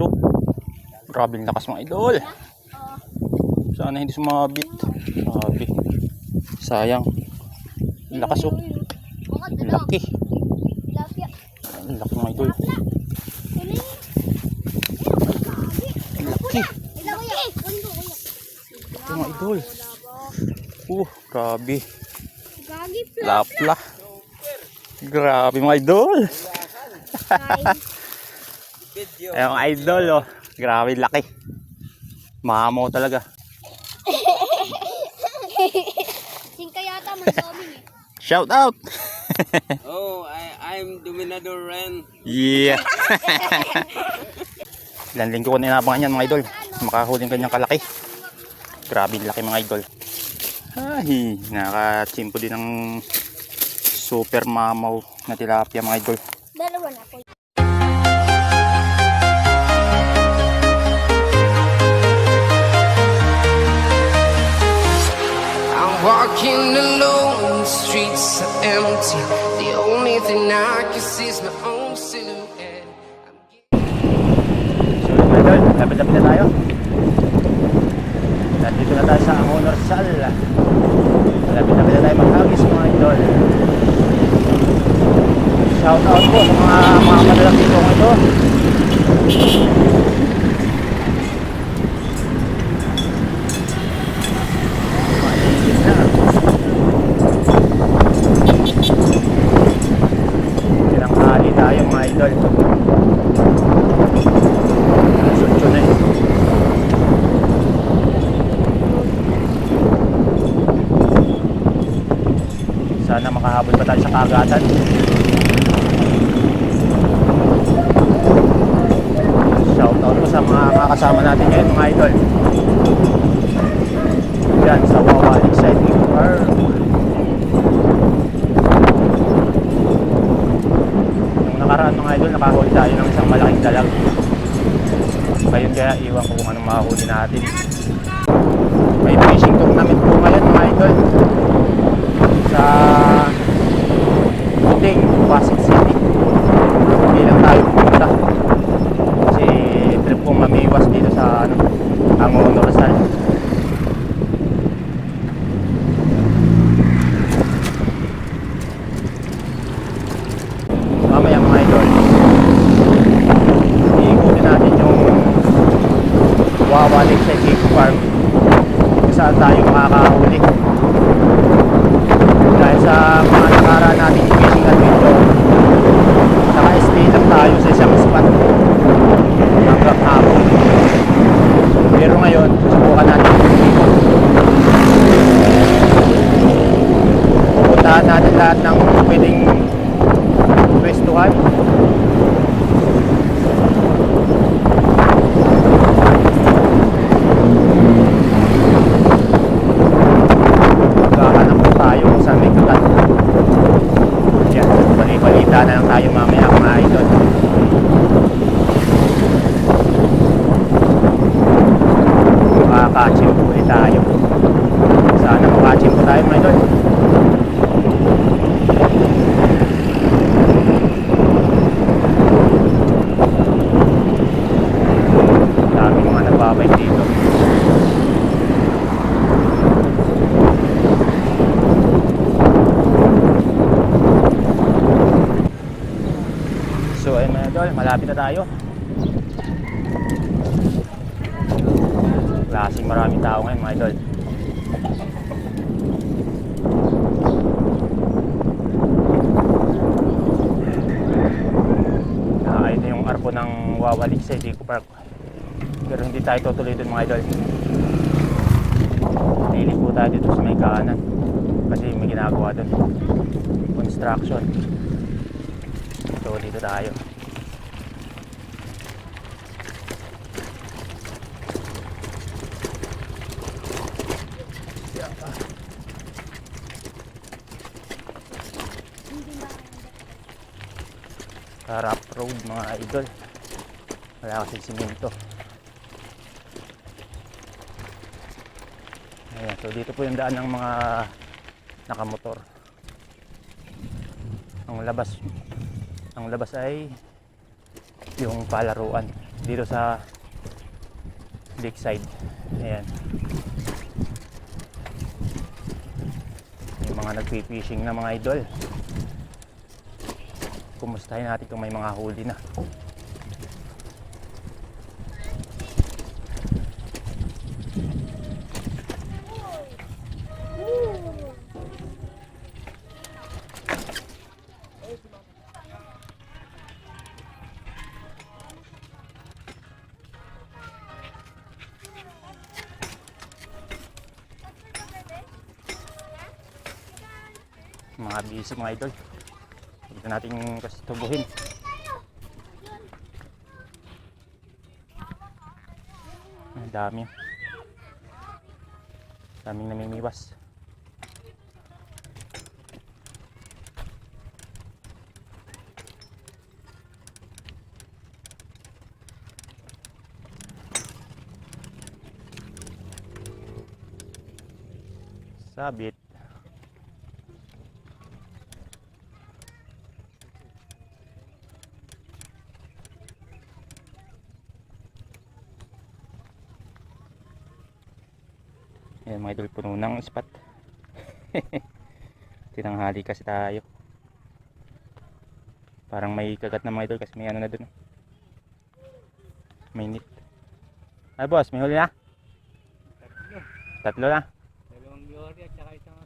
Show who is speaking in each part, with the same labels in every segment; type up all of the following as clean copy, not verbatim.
Speaker 1: oh. Grabe ang lakas mga idol. Sana hindi sumabit. Grabe. Sayang. Ang lakas oh. Laki. Ang laki mga idol. Laki. Ito mga idol. Grabe. Lapla. Grabe mga idol. Ayun mga idol oh. Grabe laki. Mamaw talaga.
Speaker 2: Singka yata mag-doming eh.
Speaker 1: Shout out.
Speaker 3: Oh, I'm Dominador Ren.
Speaker 1: Yeah. Ilan linggo ko na inabangan yan mga idol. Makahuling kanyang kalaki. Grabe laki mga idol. Ay, nakachimpo din ng super mamaw na tilapia mga idol.
Speaker 2: Dalawa na po.
Speaker 4: I'm walking alone, the streets are empty. The only thing I can see is my own silhouette.
Speaker 1: So mga idol, lapit-lapit na tayo. Nandito na tayo sa Angono Rizal. Lapit-lapit na tayo maghagis mga idol. Shout out po sa mga malalaki ko ito. Malinis na. Tinanghali tayo mga idol. Sutso na eh. Sana makahabol pa tayo sa kagatan. Shoutout po sa mga kasama natin ngayon mga idol. Diyan sa Wawa Inside Farm. Nung nakaraan mga idol, nakahuli tayo ng isang malaking dalag. Ngayon kaya iwan ko kung anong makahuli natin. May fishing tournament po ngayon mga idol sa Puting, Pasig City. Hindi lang tayo pupunta kasi trip kong mamiwas dito sa Angono Rizal. Mamaya mga idol, iikutin natin yung Wawa Lakeside Eco Farm kung saan tayo makakahuli. Dahil sa mga nakaraan natin yung fishing adventure, naka-stay lang tayo sa isang spot hanggang hapon. Pero ngayon, subukan natin umikot. Pupuntahan natin lahat ng pwedeng pwestuhan. Balita na lang tayo mamaya mga idol. Makakachimpo ulit tayo. Sana makachimpo tayo mga idol. Dami mga nagbabay dito. So ayun mga idol, malapit na tayo. Klaseng maraming tao ngayon mga idol. Ayun na yung arko ng Wawa Lakeside Eco Park. Pero hindi tayo tutuloy dun mga idol. Nilip po tayo dito sa may kanan kasi may ginagawa dun, construction. So dito tayo. Rough road mga idol. Wala kasing simento. Ayan, so dito po yung daan ng mga nakamotor. Ang labas ay yung palaruan, dito sa lakeside. Ayan. May mga nagpi-fishing na mga idol. Kumustahin natin kung may mga huli na. Mga busy mga idol. Dito natin kasi tubuhin. Ang dami. Daming namimiwas. Sabit. Ayan mga idol, puno ng spot. Tinanghali kasi tayo. Parang may kagat na mga idol kasi may ano na dun. May nit. Ay boss, may huli na? Tatlo na?
Speaker 3: Dalawang yori at saka isang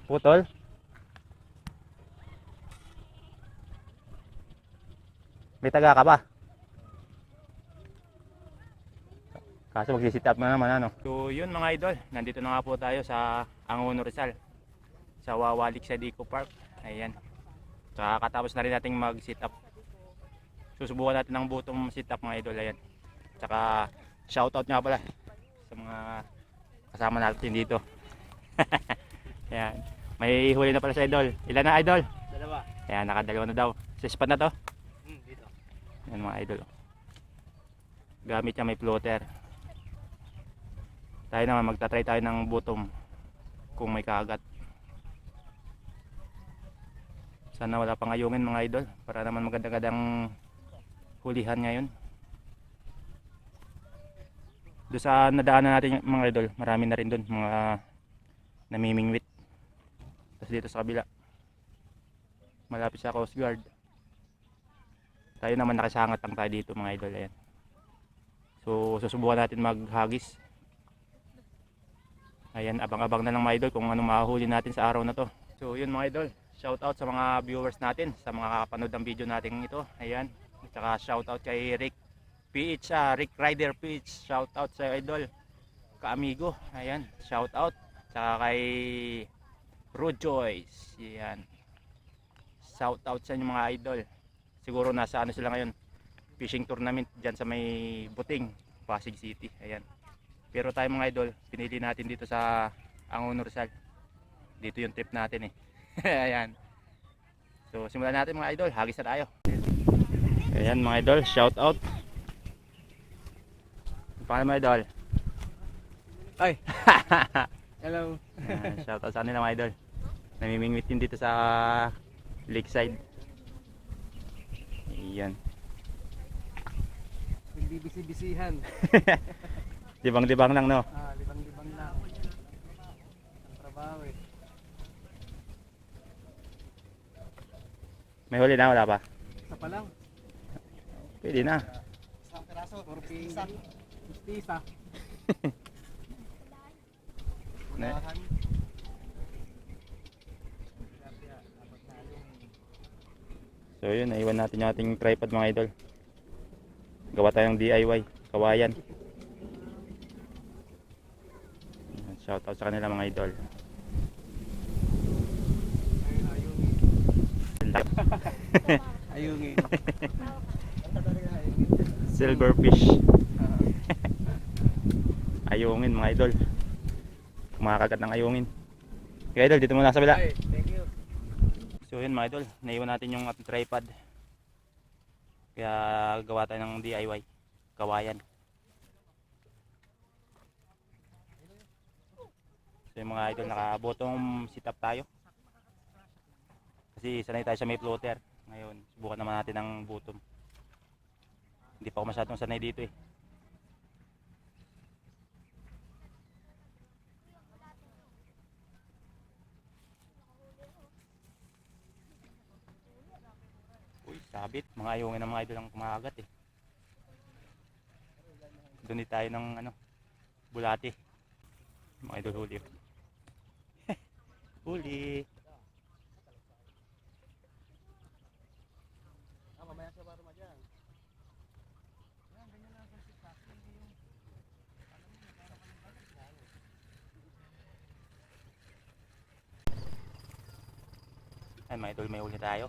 Speaker 1: Putol? May taga ka ba? Kaso mag-sit up na naman ano. So yun mga idol, nandito na nga po tayo sa Angono Rizal, sa Wawa Lakeside Eco Park. Ayan. Kakatapos na rin nating mag-sit up. Susubukan natin ng bottom sit up mga idol. Ayan. Tsaka shoutout nga pala sa mga kasama natin dito. Ayan. May huli na pala sa idol. Ilan na idol?
Speaker 3: dalawa.
Speaker 1: Ayan, nakadalawa na daw. Sa spot na to.
Speaker 3: Dito.
Speaker 1: Ayan mga idol. Gamit niya may floater. Tayo naman magta-try tayo ng bottom kung may kagat. Sana wala pang ayungin mga idol para naman maganda-gandang hulihan ngayon. Doon sa nadaanan natin mga idol, marami na rin doon mga namimingwit. Tapos dito sa kabila, malapit sa Coast Guard. Tayo naman nakasangat lang tayo dito mga idol. Ayan. So susubukan natin maghagis. Ayan, abang-abang na lang mga idol kung anong mahuli natin sa araw na to. So yun mga idol, shout out sa mga viewers natin, sa mga kapanood ng video natin ito. Ayan, at saka shout out kay Rick PH, Rick Rider PH. Shout out sa idol, ka-amigo. Ayan, shout out. Saka kay Rude Joyce. Ayan, shout out sa inyo mga idol. Siguro nasa ano sila ngayon, fishing tournament dyan sa may Buting, Pasig City. Ayan. Pero tayo mga idol, pinili natin dito sa Angono Rizal. Dito yung trip natin eh. Ayan. So simulan natin mga idol, hagis na tayo. Ayan mga idol, shout out. Paano mga idol?
Speaker 3: Ay! Hello!
Speaker 1: Shout out sa kanila mga idol. Namimingwit din dito sa lakeside. Ayan.
Speaker 3: Nagbibisi-bisihan.
Speaker 1: Libang-libang lang no?
Speaker 3: Libang-libang lang. Ang trabaho eh.
Speaker 1: May huli na, wala pa?
Speaker 3: Isa pa lang.
Speaker 1: Pwede na.
Speaker 3: Isang peraso. Isa. Isa. Unahan.
Speaker 1: So yun, naiwan natin yung ating tripod mga idol. Gawa tayong DIY, kawayan. Shout out sa kanila mga idol.
Speaker 3: Ayungin.
Speaker 1: Silverfish. Ayungin mga idol. Kumakagat ng ayungin. Okay idol, dito muna sa bila.
Speaker 3: Hey, thank you.
Speaker 1: So yun mga idol, naiwan natin yung ating tripod. Kaya gawa tayo ng DIY, kawayan. So yung mga idol, naka bottom sit up tayo. Kasi sanay tayo sa may floater. Ngayon, subukan naman natin ang butom. Hindi pa ako masyadong sanay dito eh. Uy, sabit. Mga ayungin ng mga idol ang kumakagat eh. Doon tayo ng ano, bulati. Mga idol huli. Huli.
Speaker 3: Mamaya siya para madyan.
Speaker 1: Ay mga idol, may huli tayo.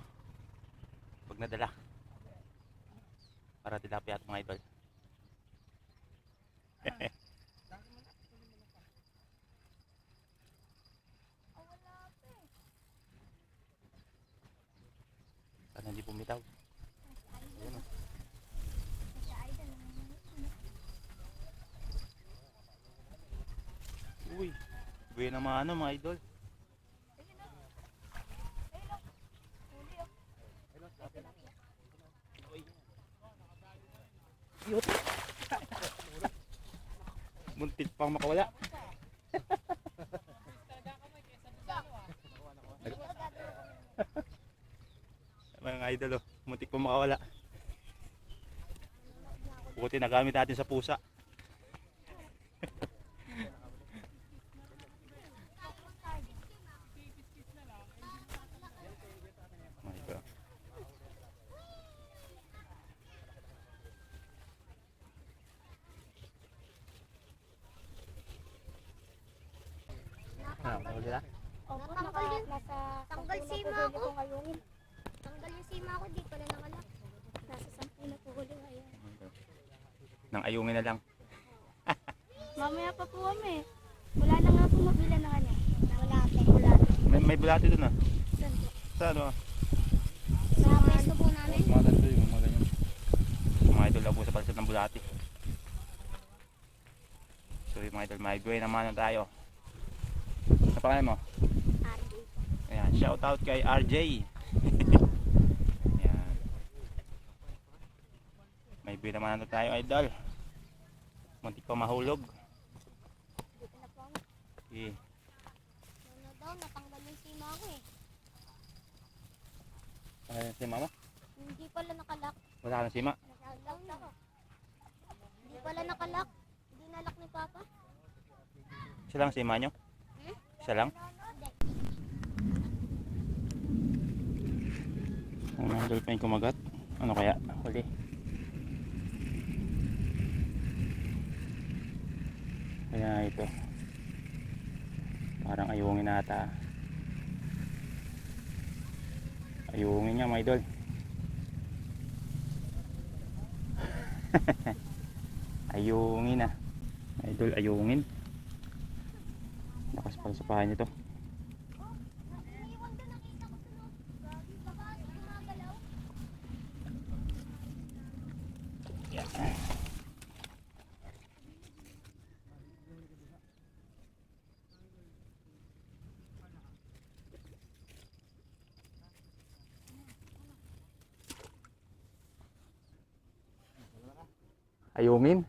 Speaker 1: Pag nadala. Para tilapia at mga idol. Sana hindi bumitaw. Ayun, oh. Uy, buhay naman ano mga idol. Cute. Muntik pang makawala. Mga idol, oh, muntik pang makawala. Buti nagamit natin sa pusa. My God. Nakahuli na?
Speaker 2: Opo, tanggal sima ako. Tanggal yung sima ako, di pala nakalak. Nasa 10 na po huli ngayon.
Speaker 1: Nang ayungin na lang.
Speaker 2: Mamaya pa po kami. Wala na nga po mabila na kanya. Wala po.
Speaker 1: May bulati doon ah.
Speaker 2: Saan po?
Speaker 1: Sa ano ah?
Speaker 2: Sa pwesto po namin.
Speaker 1: Mga ganito yung mga ganyan. Mga idol, labo sa palsat ng bulati. So yung mga idol, may buhay naman na tayo. Ano pangalan mo?
Speaker 2: RJ.
Speaker 1: Ayan, shout out kay RJ. Ayan. May buhay naman na tayo idol. Muntik pa mahulog.
Speaker 2: Dito na po kami.
Speaker 1: Okay.
Speaker 2: Ano daw, natanggal yung sima ko eh.
Speaker 1: Pangalan si mama?
Speaker 2: Hindi pala nakalak.
Speaker 1: Wala ka ng sima?
Speaker 2: Nakalak ako. Hindi pala nakalak. Hindi nalak ni Papa.
Speaker 1: Isa lang sima nyo? Isa lang? Ang mga dolphin kumagat. Ano kaya? Huli. Kaya ito. Parang ayungin ata. Ayungin niya mga idol. Ayungin na. Idol, ayungin. Lakas pala sa pahay nito. Ayungin.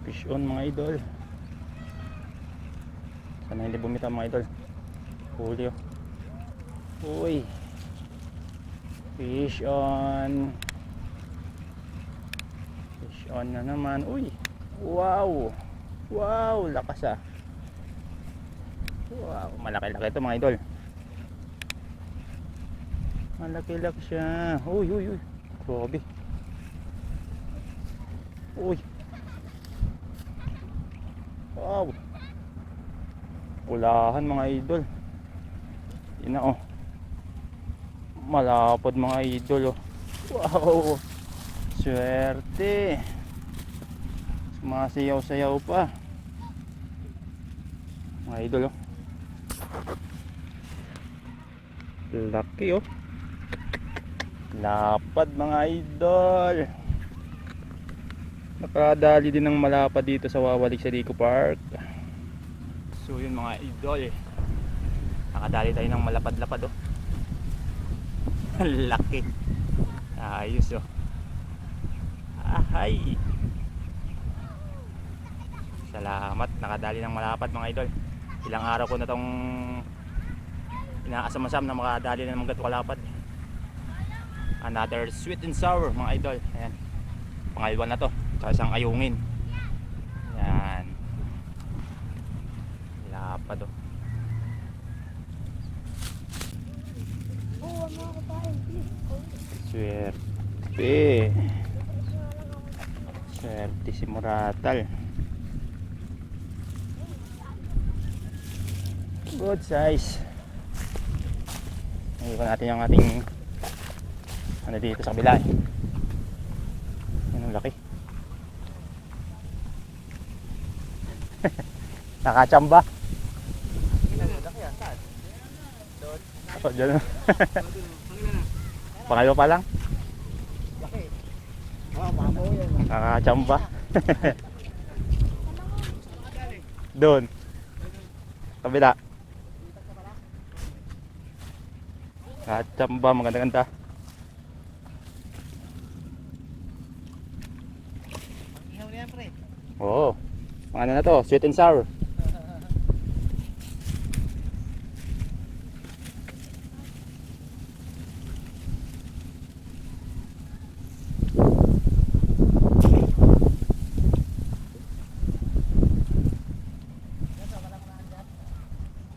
Speaker 1: Fish on mga idol. Sana hindi bumitaw mga idol. Huli oh. Uy. Fish on. Fish on na naman. Uy. Wow. Wow, lakas ah. Wow, malaki-laki ito mga idol. Malaki-laki siya. Uy, uy, uy. Grabe. Uy. Wow. Ulahan mga idol. Yun na oh. Malapad mga idol oh. Wow. Swerte. Sumasayaw-sayaw pa. Mga idol oh. Laki oh. Lapad mga idol. Nakadali din ng malapad dito sa Wawalik sa Rico Park. So yun mga idol, nakadali tayo ng malapad-lapad oh. Laki. Ayos oh. Ahay. Salamat, nakadali ng malapad mga idol. Ilang araw ko na tong inaasam-asam na makadali na ng ganito kalapad. Another sweet and sour mga idol. Ayan, pangalawa na to sa isang ayungin. Ayan, lapad oh.
Speaker 2: Oo, mga kabayan, please.
Speaker 1: Swerte. Swerte si Moratal. Good size. Iwan natin yung ating ano dito sa kabila eh. Yan ang laki. Nakachamba. Oh, dyan. Pangalawa pa lang. Nakachamba. Doon. Kabila. Nakachamba, maganda-ganda. Oo. Ano na to? Sweet and sour.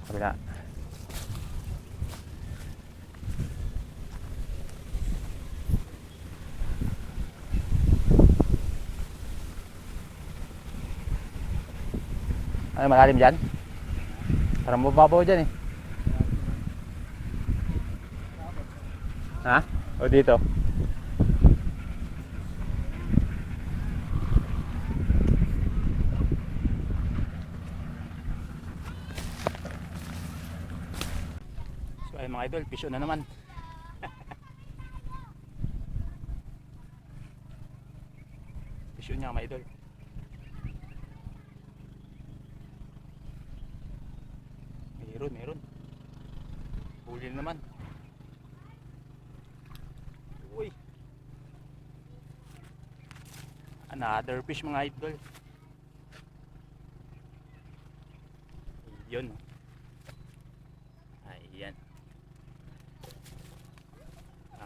Speaker 1: Kabila. Ay, malalim dyan? Parang mababaw dyan eh. Ha? O dito? So ay mga idol, pisyo na naman. Pisyo niya mga idol. Meron. Huli na naman. Uy. Another fish mga idol. Yun. Ayan.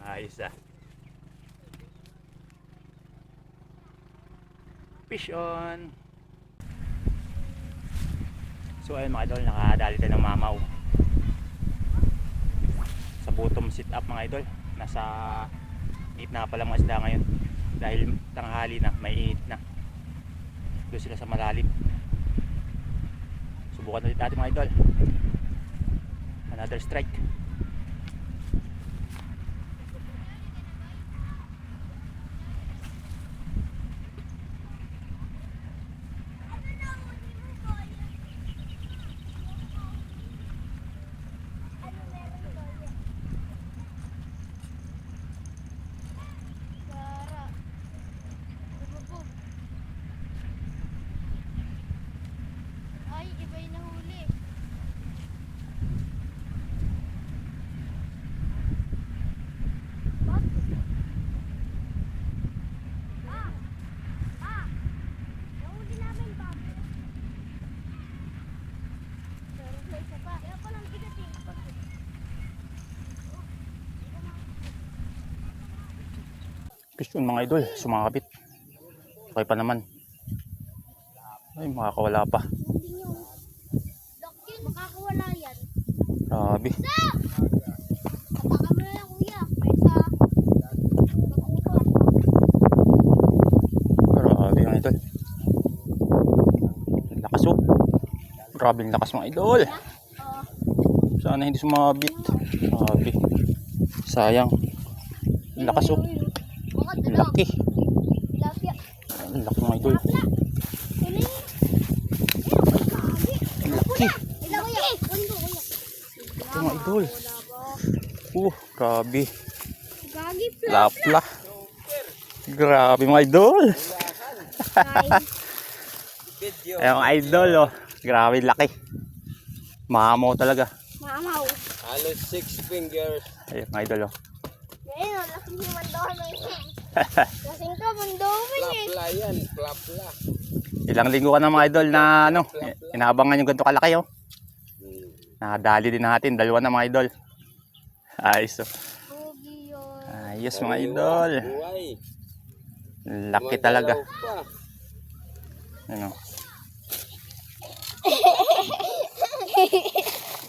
Speaker 1: Ayos ah. Fish on. So ayun mga idol, nakadali tayo ng mamaw sa bottom sit up mga idol. Nasa gitna pa lang mga isda ngayon dahil tanghali na, may init na. Doon sila sa malalim. Subukan ulit natin mga idol. Another strike.
Speaker 2: Ay, iba yung nahuli. What? Nahuli namin ba? Meron pa isa pa. Kaya palang bigat eh.
Speaker 1: Fish on mga idol, sumakapit. Okay pa naman. Ay, makakawala pa.
Speaker 2: Hindi nyo. Dokyin, makakawala yan.
Speaker 1: Grabe.
Speaker 2: Baka mo na lang kuya. Kaysa makuha.
Speaker 1: Grabe mga idol. Lakas oh. Grabe ang lakas mga idol. Sana hindi sumabit. Grabe. Sayang. Ang lakas oh. Ang laki.
Speaker 2: Tilapia.
Speaker 1: Ang laki mga idol.
Speaker 2: Kunin.
Speaker 1: Ang laki.
Speaker 2: Ilang kuya. Kunin ko kuya.
Speaker 1: Laki mga idol. Grabe.
Speaker 2: Gagi
Speaker 1: Lapla. Grabe mga idol. Ayan mga idol oh. Grabe laki. Mamaw talaga.
Speaker 2: Mamaw.
Speaker 3: Halos 6 fingers.
Speaker 1: Ayan mga idol oh.
Speaker 2: Ngayon, laking si Mandomi. Lasing ka, Mandomi eh.
Speaker 3: Plapla yan, plapla.
Speaker 1: Ilang linggo ka na mga idol na ano, inaabangan yung ganito kalaki oh. Nakadali din natin, dalawa na mga idol. Ayos oh.
Speaker 2: Pogi yun.
Speaker 1: Ayos mga idol.
Speaker 3: Buhay.
Speaker 1: Laki talaga. Ano?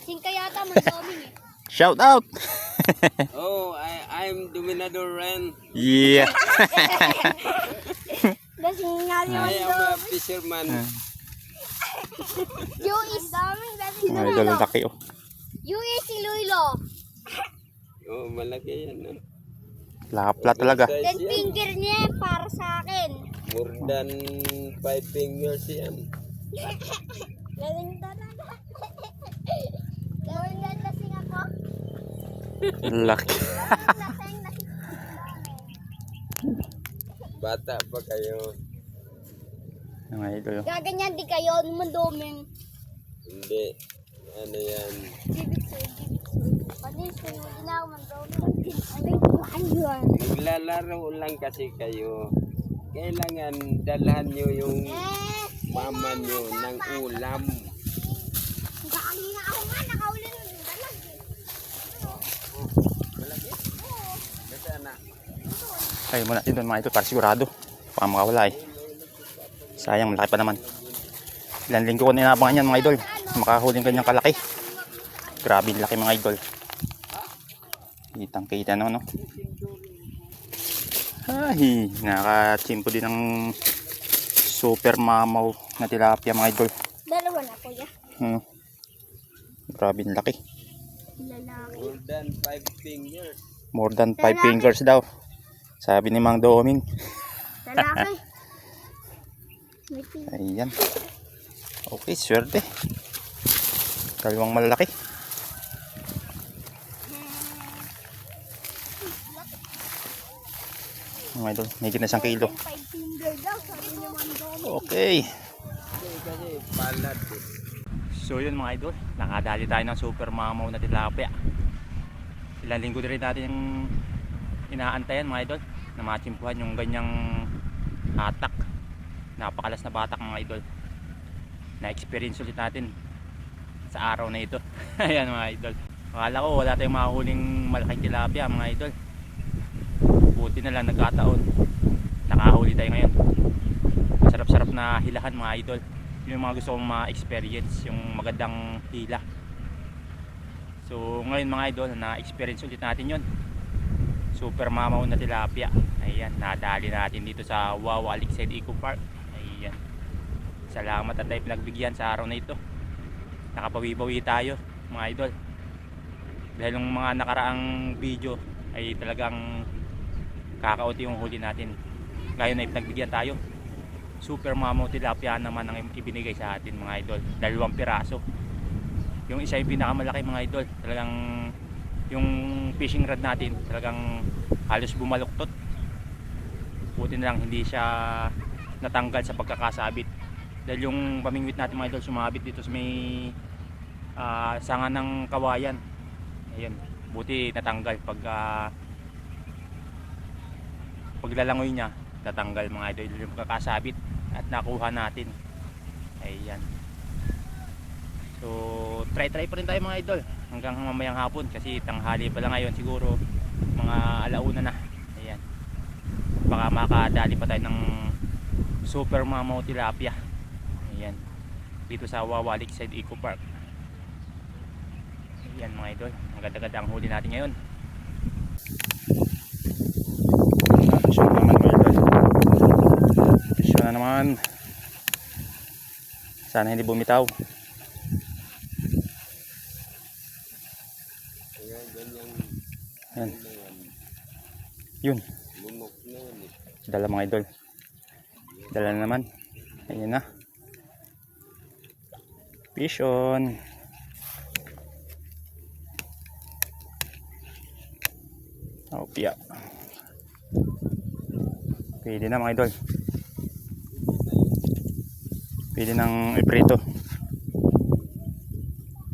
Speaker 2: Singka yata, Mandomi eh.
Speaker 1: Shout out.
Speaker 3: Oh, I'm Dominador Ren.
Speaker 1: Yeah.
Speaker 2: Lasing nga si
Speaker 3: I am a
Speaker 2: Mandomi.
Speaker 3: fisherman.
Speaker 2: Yung is dami. Lasing
Speaker 1: Mga idol ang laki oh.
Speaker 2: Yung is si Luilo.
Speaker 3: Oh, malaki yan. No?
Speaker 1: Lapla talaga.
Speaker 2: Then finger niya para sa akin.
Speaker 3: More than 5 fingers yan.
Speaker 2: Lasing talaga. Gawin na lasing ako.
Speaker 1: Laki.
Speaker 2: Lasing.
Speaker 3: Bata pa kayo.
Speaker 1: Mga idol oh.
Speaker 2: Gaganyan di kayo, Mandoming.
Speaker 3: Hindi. Ano yan?
Speaker 2: Jibitsu. Panis, hindi na ako Mandoming. Ayun.
Speaker 3: Maglalaro lang kasi kayo. Kailangan dalhan nyo yung mama nyo ng ulam.
Speaker 2: Kanina ako nga, nakahuli ng dalag eh.
Speaker 3: Malaki? Basta na.
Speaker 1: Ay muna natin doon mga idol para sigurado. Baka makawala eh. Sayang, malaki pa naman. Ilang linggo ko na inabangan yan mga idol. Makahuling kanyang kalaki. Grabe laki mga idol. Kitang kita no. Ay, nakachimpo din ng super mamaw na tilapia mga idol.
Speaker 2: Dalawa na kuya.
Speaker 1: Grabe laki.
Speaker 2: Lalaki.
Speaker 3: More than 5 fingers.
Speaker 1: More than 5 fingers daw. Sabi ni Mang Doming.
Speaker 2: Lalaki. May
Speaker 1: Ayan. Okay, swerte. Dalawang malalaki. Mga idol, may na 1 kilo.
Speaker 2: 5 finger daw, sabi ni Mandomi.
Speaker 1: Okay.
Speaker 3: Kasi palad eh.
Speaker 1: So yun mga idol, nakadali tayo ng super mamaw na tilapia. Ilang linggo din rin natin yung inaantayan mga idol na matsimpuhan yung ganyang hatak. Napakalas na batak mga idol. Na-experience ulit natin sa araw na ito. Ayan mga idol. Akala ko wala tayong makahuling malaking tilapia mga idol. Buti na lang nagkataon. Nakahuli tayo ngayon. Sarap-sarap na hilahan mga idol. Yung mga gusto kong ma-experience, yung magandang hila. So ngayon mga idol, na-experience ulit natin yun. Super mamaw na tilapia. Ayan, nadali natin dito sa Wawa Lakeside Eco Park. Ayan. Salamat at tayo pinagbigyan sa araw na ito. Nakapawi-bawi tayo mga idol. Dahil yung mga nakaraang video ay talagang kakaunti yung huli natin. Ngayon ay pinagbigyan tayo. Super mamaw tilapia naman ang ibinigay sa atin mga idol. 2 piraso. Yung isa yung pinakamalaki mga idol. Talagang yung fishing rod natin talagang halos bumaluktot. Buti na lang hindi siya natanggal sa pagkakasabit. Dahil yung pamingwit natin mga idol sumabit dito sa may sanga ng kawayan. Ayun, buti natanggal paglalangoy niya, tatanggal mga idol yung pagkakasabit at nakuha natin. Ayan. So try pa rin tayo mga idol hanggang mamayang hapon kasi tanghali pa lang ngayon, siguro mga alauna na. Ayan, baka makadali pa tayo ng super mamaw tilapia. Ayan, dito sa Wawa Lakeside Eco Park. Ayan mga idol, ang ganda-ganda ang huli natin ngayon. Action naman mga idol, action na naman. Sana hindi bumitaw.
Speaker 3: Kaya ganyang
Speaker 1: Ayan. Yun,
Speaker 3: lumok na yan eh.
Speaker 1: dala mga idol. Dala na naman. Ayan na. Fish on. Opya. Pwede na mga idol. Pwede ng iprito.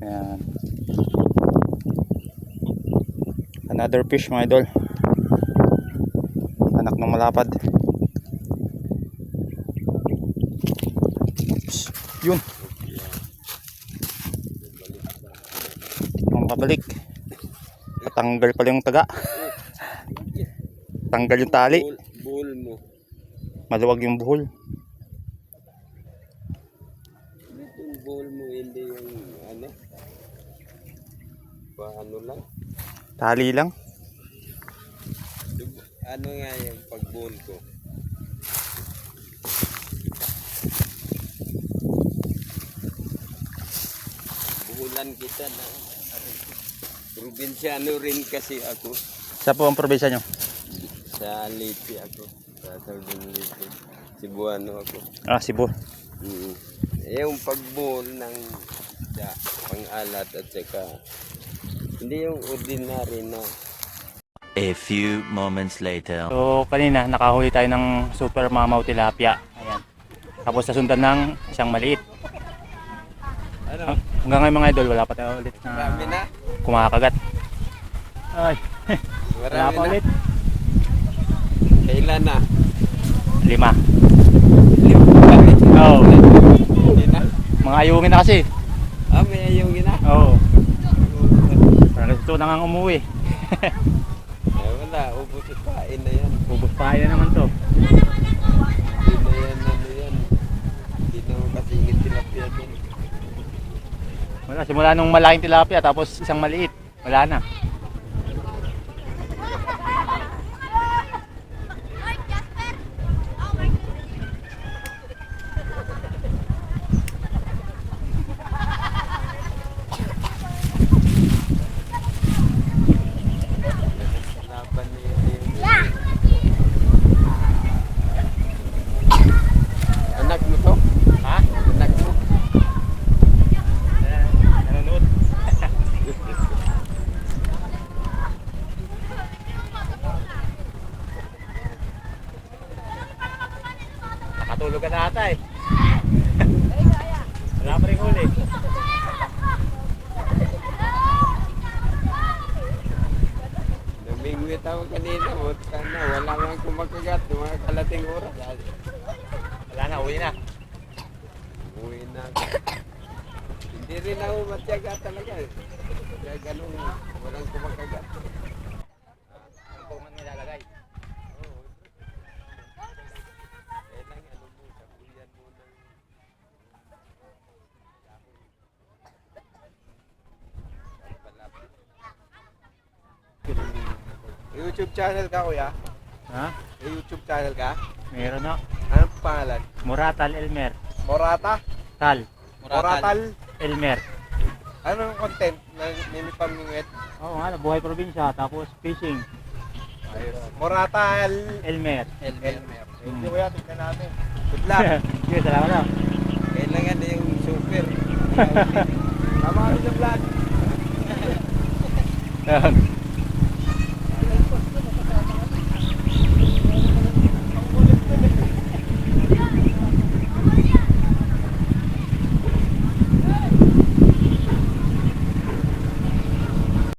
Speaker 1: Ayan. Another fish mga idol. Anak ng malapad. Oops. Yun. Ang kabalik. Patanggal pala yung taga. Tanggal yung tali.
Speaker 3: Buhol mo.
Speaker 1: Maluwag yung buhol.
Speaker 3: Yung buhol mo, hindi yung ano. Paano lang.
Speaker 1: Tali lang.
Speaker 3: Ano nga yung pagbuhol ko? Buhulan kita na. Probinsyano rin kasi ako.
Speaker 1: Sa po ang probinsya nyo?
Speaker 3: Sa Leyte ako. Sa Southern Leyte. Cebuano ako.
Speaker 1: Ah, Cebu.
Speaker 3: Yung pagbuhol ng pang-alat at saka hindi yung ordinary na.
Speaker 5: A few moments later.
Speaker 1: So kanina nakahuli tayo ng super mamaw tilapia. Ayan. Tapos nasundan ng isang maliit.
Speaker 3: Ano?
Speaker 1: Hanggang ngayon mga idol, wala pa tayo ulit na
Speaker 3: Marami na?
Speaker 1: kumakagat. Ay, wala
Speaker 3: Marami
Speaker 1: pa
Speaker 3: na?
Speaker 1: ulit.
Speaker 3: Kailan na?
Speaker 1: 5.
Speaker 3: Bakit?
Speaker 1: Oo.
Speaker 3: Hindi na?
Speaker 1: Mga ayungin na kasi.
Speaker 3: Ah, may ayungin na?
Speaker 1: Oo. Parang gusto na nga umuwi.
Speaker 3: Ay, wala. Ubus at kain na yan.
Speaker 1: Ubus pa na naman to.
Speaker 3: Hindi na yan, ano yan. Hindi na makasingit tilapia din.
Speaker 1: Wala, simula nung malaking tilapia tapos isang maliit. Wala na.
Speaker 3: Laban na yun. Anak mo to?
Speaker 1: Ha?
Speaker 3: Anak mo?
Speaker 1: Nanonood. Nakatulog ka na ata eh. Wala pa rin huli.
Speaker 3: Namingwit ako kanina. Sana wala nga kumakagat. Mga kalating oras.
Speaker 1: Wala na, uwi na.
Speaker 3: Uwi na ako. Hindi rin ako matyaga talaga. Kaya ganun, walang kumakagat.
Speaker 1: Ang pungan nilalagay.
Speaker 3: Oo. Kailang ano mo, sabuyan mo ng palapit.
Speaker 6: YouTube channel ka, kuya?
Speaker 1: Ha?
Speaker 6: May YouTube channel ka?
Speaker 1: Meron na.
Speaker 6: Anong pangalan?
Speaker 1: Moratal Elmer.
Speaker 6: Morata?
Speaker 1: Tal.
Speaker 6: Moratal?
Speaker 1: Elmer.
Speaker 6: Anong content na ninipamingwit?
Speaker 1: Oo nga, buhay probinsya. Tapos fishing.
Speaker 6: Moratal
Speaker 1: Elmer.
Speaker 6: Elmer. Thank you, kuya. Tignan natin. Good luck.
Speaker 1: Sige, salamat na.
Speaker 3: Kailangan na yung super.
Speaker 6: Tama kami sa vlog.
Speaker 1: Yan.